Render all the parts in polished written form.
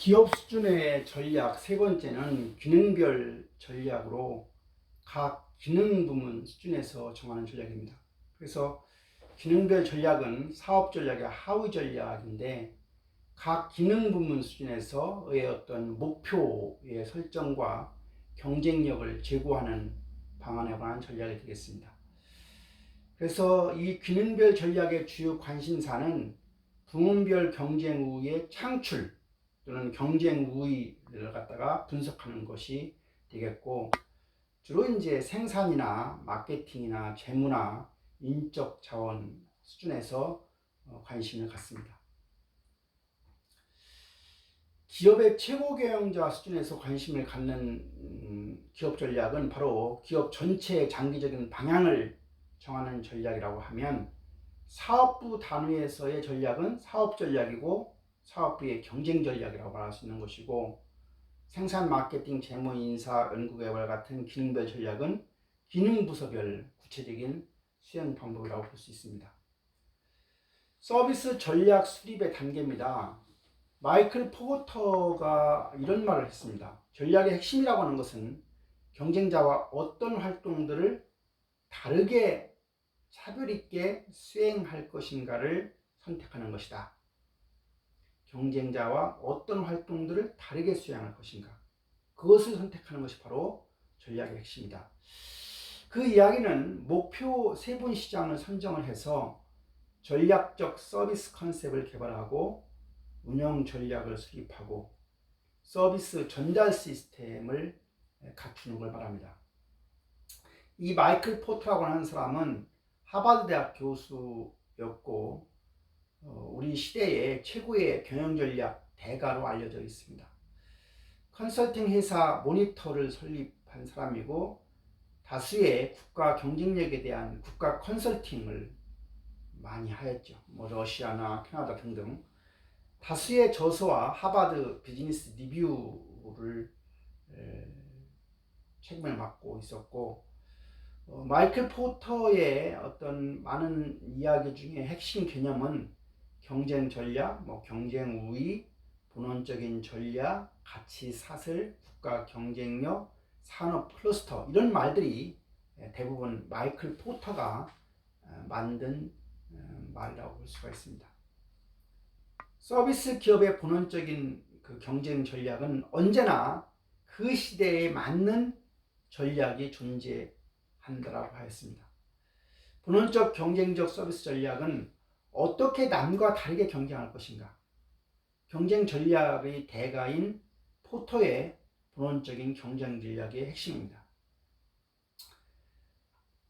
기업 수준의 전략 세 번째는 기능별 전략으로 각 기능 부문 수준에서 정하는 전략입니다. 그래서 기능별 전략은 사업 전략의 하위 전략인데 각 기능 부문 수준에서의 어떤 목표의 설정과 경쟁력을 제고하는 방안에 관한 전략이 되겠습니다. 그래서 이 기능별 전략의 주요 관심사는 부문별 경쟁 우위의 창출 또는 경쟁 우위를 갖다가 분석하는 것이 되겠고, 주로 이제 생산이나 마케팅이나 재무나 인적 자원 수준에서 관심을 갖습니다. 기업의 최고 경영자 수준에서 관심을 갖는 기업 전략은 바로 기업 전체의 장기적인 방향을 정하는 전략이라고 하면, 사업부 단위에서의 전략은 사업 전략이고 사업부의 경쟁 전략이라고 말할 수 있는 것이고, 생산, 마케팅, 재무, 인사, 연구개발 같은 기능별 전략은 기능 부서별 구체적인 수행 방법이라고 볼 수 있습니다. 서비스 전략 수립의 단계입니다. 마이클 포터가 이런 말을 했습니다. 전략의 핵심이라고 하는 것은 경쟁자와 어떤 활동들을 다르게 차별 있게 수행할 것인가를 선택하는 것이다. 경쟁자와 어떤 활동들을 다르게 수행할 것인가, 그것을 선택하는 것이 바로 전략의 핵심이다. 그 이야기는 목표 세분 시장을 선정을 해서 전략적 서비스 컨셉을 개발하고 운영 전략을 수립하고 서비스 전달 시스템을 갖추는 걸 말합니다. 이 마이클 포터라고 하는 사람은 하버드 대학 교수였고 우리 시대의 최고의 경영전략 대가로 알려져 있습니다. 컨설팅 회사 모니터를 설립한 사람이고 다수의 국가 경쟁력에 대한 국가 컨설팅을 많이 하였죠. 러시아나 캐나다 등등 다수의 저서와 하버드 비즈니스 리뷰를 책임을 맡고 있었고, 마이클 포터의 어떤 많은 이야기 중에 핵심 개념은 경쟁 전략, 경쟁 우위, 본원적인 전략, 가치 사슬, 국가 경쟁력, 산업 클러스터, 이런 말들이 대부분 마이클 포터가 만든 말이라고 볼 수가 있습니다. 서비스 기업의 본원적인 그 경쟁 전략은 언제나 그 시대에 맞는 전략이 존재한다라고 하였습니다. 본원적 경쟁적 서비스 전략은 어떻게 남과 다르게 경쟁할 것인가, 경쟁 전략의 대가인 포터의 본원적인 경쟁 전략의 핵심입니다.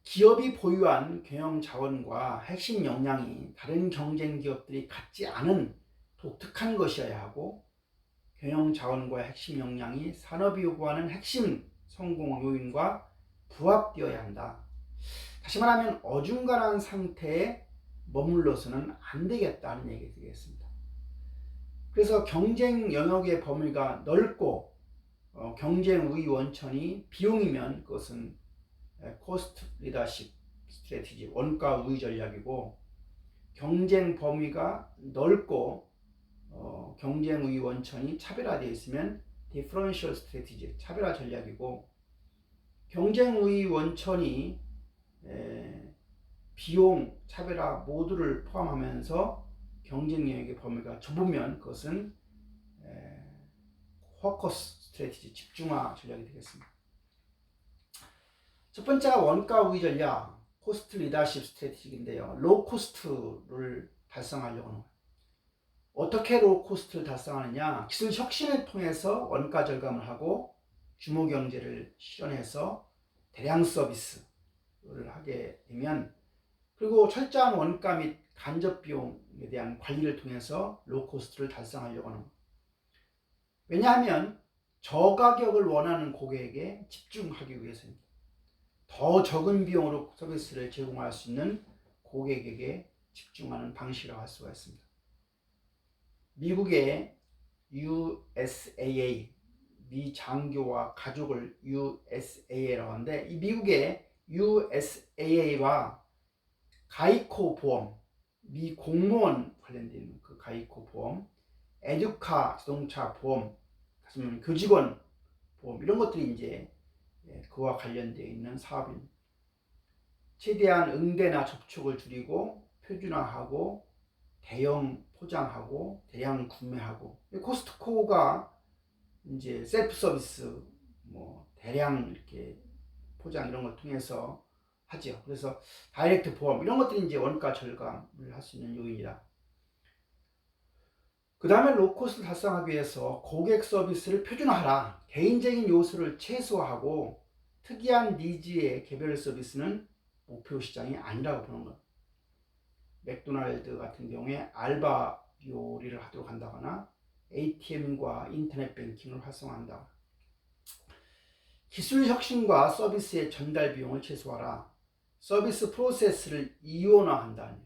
기업이 보유한 경영 자원과 핵심 역량이 다른 경쟁 기업들이 갖지 않은 독특한 것이어야 하고, 경영 자원과 핵심 역량이 산업이 요구하는 핵심 성공 요인과 부합되어야 한다. 다시 말하면 어중간한 상태에 머물러서는 안 되겠다는 얘기가 되겠습니다. 그래서 경쟁 영역의 범위가 넓고 경쟁 우위 원천이 비용이면 그것은 코스트 리더십 스트래티지, 원가 우위 전략이고, 경쟁 범위가 넓고 경쟁 우위 원천이 차별화되어 있으면 디퍼런셜 스트래티지, 차별화 전략이고, 경쟁 우위 원천이 비용, 차별화 모두를 포함하면서 경쟁 영역의 범위가 좁으면 그것은 포커스 스트래티지, 집중화 전략이 되겠습니다. 첫 번째가 원가 우위 전략, 코스트 리더십 스트래티지인데요. 로우 코스트를 달성하려고 하는 거예요. 어떻게 로우 코스트를 달성하느냐? 기술 혁신을 통해서 원가 절감을 하고 규모 경제를 실현해서 대량 서비스를 하게 되면, 그리고 철저한 원가 및 간접 비용에 대한 관리를 통해서 로우 코스트를 달성하려고 하는 거예요. 왜냐하면 저가격을 원하는 고객에게 집중하기 위해서입니다. 더 적은 비용으로 서비스를 제공할 수 있는 고객에게 집중하는 방식이라고 할 수가 있습니다. 미국의 USAA, 미 장교와 가족을 USAA라고 하는데, 이 미국의 USAA와 가이코 보험, 미 공무원 관련된 그 가이코 보험, 에듀카 자동차 보험, 다시 말하면 교직원 보험 이런 것들이 이제 그와 관련되어 있는 사업입니다. 최대한 응대나 접촉을 줄이고 표준화하고 대형 포장하고 대량 구매하고 코스트코가 이제 셀프 서비스 뭐 대량 이렇게 포장 이런 걸 통해서 하죠. 그래서 다이렉트 보험 이런 것들이 이제 원가 절감을 할 수 있는 요인이다. 그 다음에 로코스트를 달성하기 위해서 고객 서비스를 표준화하라. 개인적인 요소를 최소화하고 특이한 니즈의 개별 서비스는 목표 시장이 아니라고 보는 것. 맥도날드 같은 경우에 알바 요리를 하도록 한다거나 ATM과 인터넷 뱅킹을 활성화한다. 기술 혁신과 서비스의 전달 비용을 최소화하라. 서비스 프로세스를 이원화한다.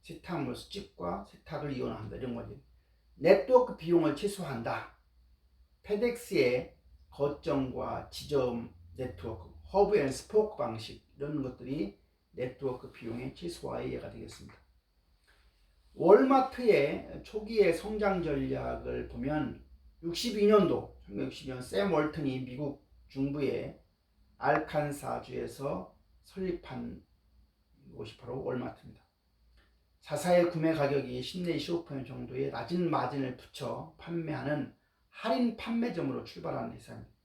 세탁물 수집과 세탁을 이원화한다. 이런 거지. 네트워크 비용을 최소화한다. 페덱스의 거점과 지점 네트워크, 허브 앤 스포크 방식 이런 것들이 네트워크 비용의 최소화의 예가 되겠습니다. 월마트의 초기의 성장 전략을 보면 62년도 1962년 샘 월튼이 미국 중부의 알칸사주에서 설립한 곳이 바로 월마트입니다. 자사의 구매 가격이 10내지 15% 정도의 낮은 마진을 붙여 판매하는 할인 판매점으로 출발하는 회사입니다.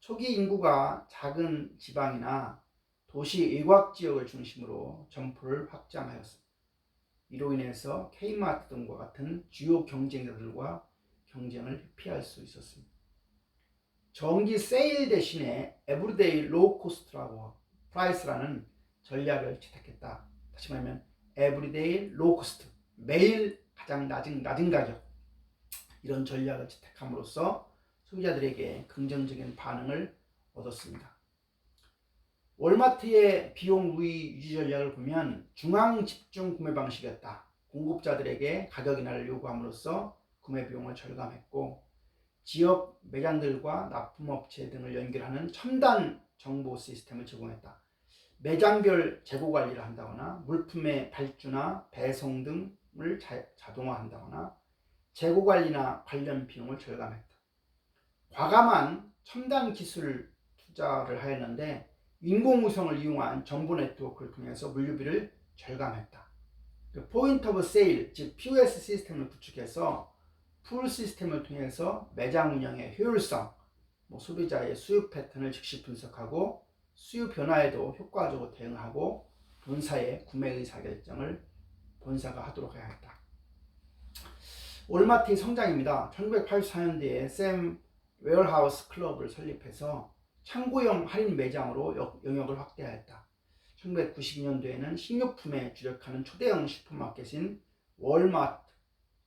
초기 인구가 작은 지방이나 도시 외곽지역을 중심으로 점포를 확장하였습니다. 이로 인해서 K마트 등과 같은 주요 경쟁자들과 경쟁을 피할 수 있었습니다. 정기 세일 대신에 에브리데이 로우 코스트라고 프라이스라는 전략을 채택했다. 다시 말하면 에브리데이 로우 코스트, 매일 가장 낮은 가격 이런 전략을 채택함으로써 소비자들에게 긍정적인 반응을 얻었습니다. 월마트의 비용 우위 유지 전략을 보면 중앙 집중 구매 방식이었다. 공급자들에게 가격 인하를 요구함으로써 구매 비용을 절감했고 지역 매장들과 납품업체 등을 연결하는 첨단 정보 시스템을 제공했다. 매장별 재고 관리를 한다거나 물품의 발주나 배송 등을 자동화한다거나 재고 관리나 관련 비용을 절감했다. 과감한 첨단 기술 투자를 하였는데 인공위성을 이용한 정보 네트워크를 통해서 물류비를 절감했다. 포인트 오브 세일, 즉 POS 시스템을 구축해서 풀 시스템을 통해서 매장 운영의 효율성, 소비자의 수요 패턴을 즉시 분석하고 수요 변화에도 효과적으로 대응하고 본사의 구매 의사결정을 본사가 하도록 해야 했다. 월마트의 성장입니다. 1984년도에 샘 웨어하우스 클럽을 설립해서 창고형 할인 매장으로 영역을 확대하였다. 1992년도에는 식료품에 주력하는 초대형 슈퍼마켓인 월마트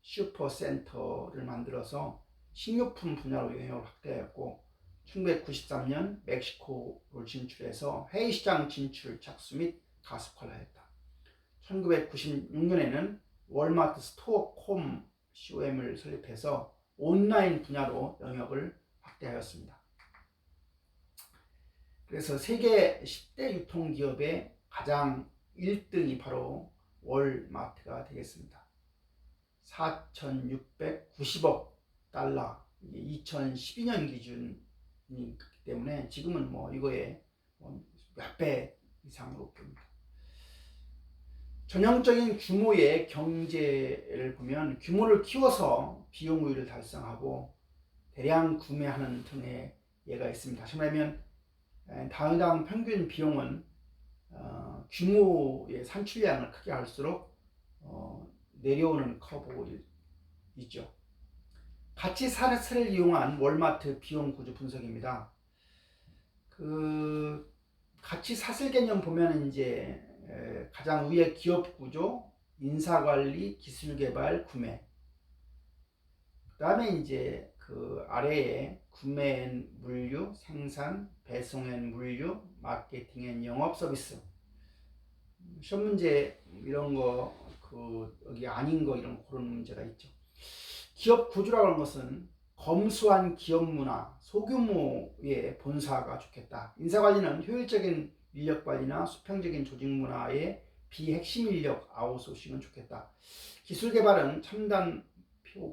슈퍼센터를 만들어서 식료품 분야로 영역을 확대하였고 1993년 멕시코를 진출해서 해외 시장 진출 착수 및 가속화를 하였다. 1996년에는 월마트 스토어콤 COM을 설립해서 온라인 분야로 영역을 확대하였습니다. 그래서 세계 10대 유통기업의 가장 1등이 바로 월마트가 되겠습니다. 4,690억 달러, 이게 2012년 기준이기 때문에 지금은 이거에 몇 배 이상으로 봅니다. 전형적인 규모의 경제를 보면 규모를 키워서 비용 우위를 달성하고 대량 구매하는 등의 예가 있습니다. 다시 말하면 당당 평균 비용은 규모의 산출량을 크게 할수록 내려오는 커브 있죠. 가치 사슬을 이용한 월마트 비용 구조 분석입니다. 그 가치 사슬 개념 보면 이제 가장 위에 기업 구조, 인사관리, 기술개발, 구매. 그 다음에 이제 그 아래에 구매 앤 물류, 생산, 배송 앤 물류, 마케팅 앤 영업 서비스. 시험 문제 이런 거 여기 아닌 거 이런 그런 문제가 있죠. 기업 구조라고 하는 것은 검소한 기업 문화, 소규모의 본사가 좋겠다. 인사관리는 효율적인 인력 관리나 수평적인 조직 문화의 비핵심 인력 아웃소싱은 좋겠다. 기술 개발은 첨단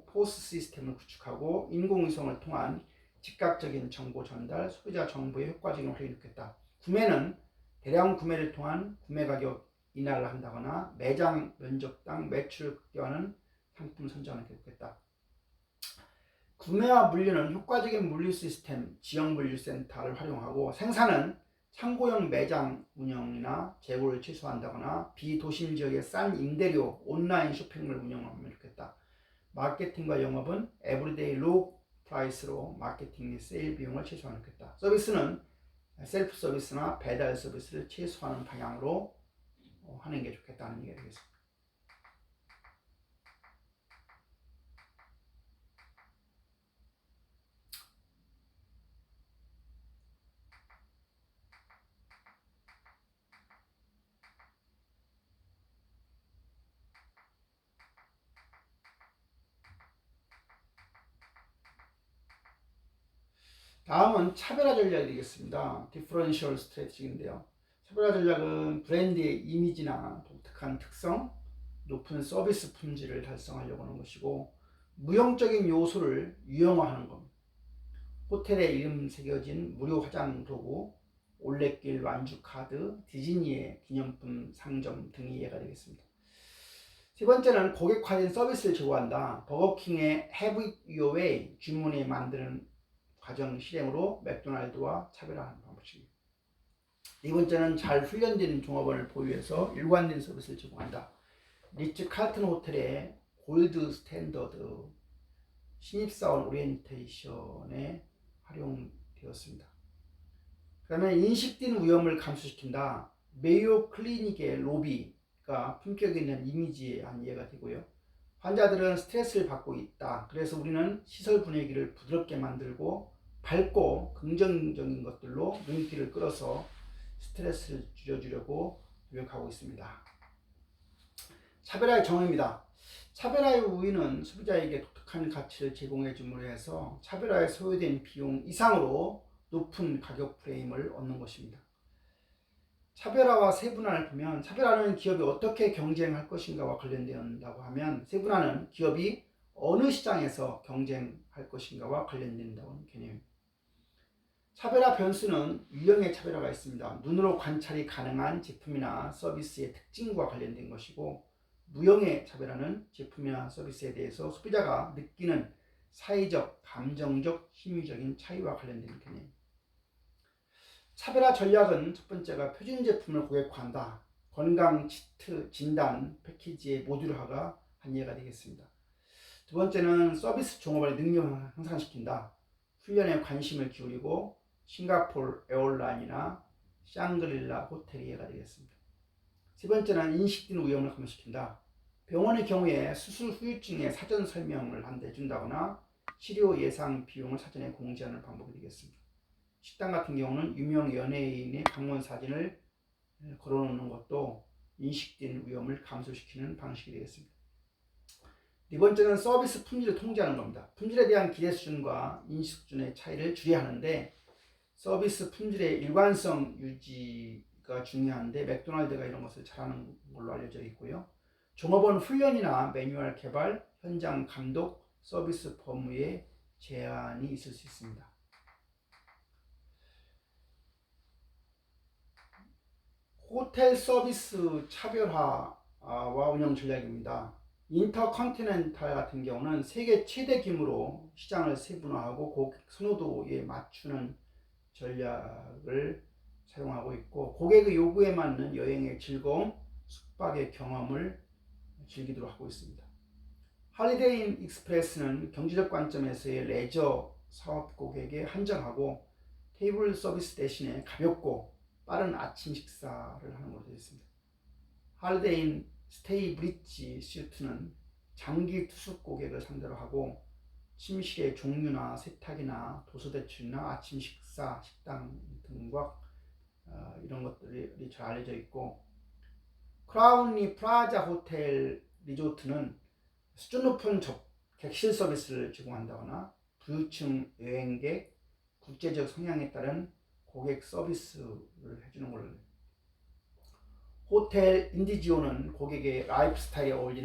포스 시스템을 구축하고 인공위성을 통한 즉각적인 정보 전달, 소비자 정보의 효과적인 활용이 좋겠다. 구매는 대량 구매를 통한 구매 가격 인하를 한다거나 매장 면적당 매출을 극대화하는 상품 선정을 좋겠다. 구매와 물류는 효과적인 물류 시스템, 지역 물류센터를 활용하고 생산은 창고형 매장 운영이나 재고를 최소화한다거나 비도심 지역의 싼 임대료 온라인 쇼핑을 운영하면 좋겠다. 마케팅과 영업은 에브리데이 로우 프라이스로 마케팅 및 세일 비용을 최소화하면 좋겠다. 서비스는 셀프 서비스나 배달 서비스를 최소화하는 방향으로 하는 게 좋겠다는 얘기가 되겠습니다. 다음은 차별화 전략이 되겠습니다. 디퍼런셜 스트래티지인데요. 차별화 전략은 브랜드의 이미지나 독특한 특성, 높은 서비스 품질을 달성하려고 하는 것이고 무형적인 요소를 유형화하는 겁니다. 호텔에 이름 새겨진 무료 화장 도구, 올레길 완주 카드, 디즈니의 기념품 상점 등이 예가 되겠습니다. 세 번째는 고객화된 서비스를 제공한다. 버거킹의 Have it your way 주문에 만드는 과정 실행으로 맥도날드와 차별화하는 방법입니다. 네 번째는 잘 훈련된 종업원을 보유해서 일관된 서비스를 제공한다. 리츠 칼튼 호텔의 골드 스탠더드 신입사원 오리엔테이션에 활용되었습니다. 그다음에 인식된 위험을 감소시킨다. 메이오 클리닉의 로비가 품격 있는 이미지의 한 예가 되고요. 환자들은 스트레스를 받고 있다. 그래서 우리는 시설 분위기를 부드럽게 만들고 밝고 긍정적인 것들로 눈길을 끌어서 스트레스를 줄여주려고 노력하고 있습니다. 차별화의 정의입니다. 차별화의 우위는 소비자에게 독특한 가치를 제공해 줌으로 해서 차별화에 소요된 비용 이상으로 높은 가격 프레임을 얻는 것입니다. 차별화와 세분화를 보면 차별화는 기업이 어떻게 경쟁할 것인가와 관련된다고 하면 세분화는 기업이 어느 시장에서 경쟁할 것인가와 관련된다는 개념입니다. 차별화 변수는 유형의 차별화가 있습니다. 눈으로 관찰이 가능한 제품이나 서비스의 특징과 관련된 것이고 무형의 차별화는 제품이나 서비스에 대해서 소비자가 느끼는 사회적, 감정적, 심리적인 차이와 관련된 개념입니다. 차별화 전략은 첫 번째가 표준 제품을 고객화한다. 건강 치트 진단 패키지의 모듈화가 한 예가 되겠습니다. 두 번째는 서비스 종업원의 능력을 향상시킨다. 훈련에 관심을 기울이고 싱가포르 에어라인이나 샹그릴라 호텔이 예가 되겠습니다. 세 번째는 인식된 위험을 감소시킨다. 병원의 경우에 수술 후유증의 사전 설명을 해준다거나 치료 예상 비용을 사전에 공지하는 방법이 되겠습니다. 식당 같은 경우는 유명 연예인의 방문 사진을 걸어놓는 것도 인식된 위험을 감소시키는 방식이 되겠습니다. 네 번째는 서비스 품질을 통제하는 겁니다. 품질에 대한 기대 수준과 인식 수준의 차이를 줄여야 하는데 서비스 품질의 일관성 유지가 중요한데 맥도날드가 이런 것을 잘하는 걸로 알려져 있고요. 종업원 훈련이나 매뉴얼 개발, 현장 감독, 서비스 법무에 제한이 있을 수 있습니다. 호텔 서비스 차별화와 운영 전략입니다. 인터컨티넨탈 같은 경우는 세계 최대 규모로 시장을 세분화하고 고객 선호도에 맞추는 전략을 사용하고 있고 고객의 요구에 맞는 여행의 즐거움, 숙박의 경험을 즐기도록 하고 있습니다. 할리데이 익스프레스는 경제적 관점에서의 레저 사업 고객에 한정하고 테이블 서비스 대신에 가볍고 빠른 아침 식사를 하는 것으로 되어 있습니다. 할리데이 스테이 브릿지 슈트는 장기 투숙 고객을 상대로 하고 침실의 종류나 세탁이나 도서대출이나 아침 식사, 식당 등과 이런 것들이 잘 알려져 있고 크라운리 플라자 호텔 리조트는 수준 높은 객실 서비스를 제공한다거나 부유층 여행객, 국제적 성향에 따른 고객 서비스를 해주는 걸로. 호텔 인디지오는 고객의 라이프 스타일에 어울리는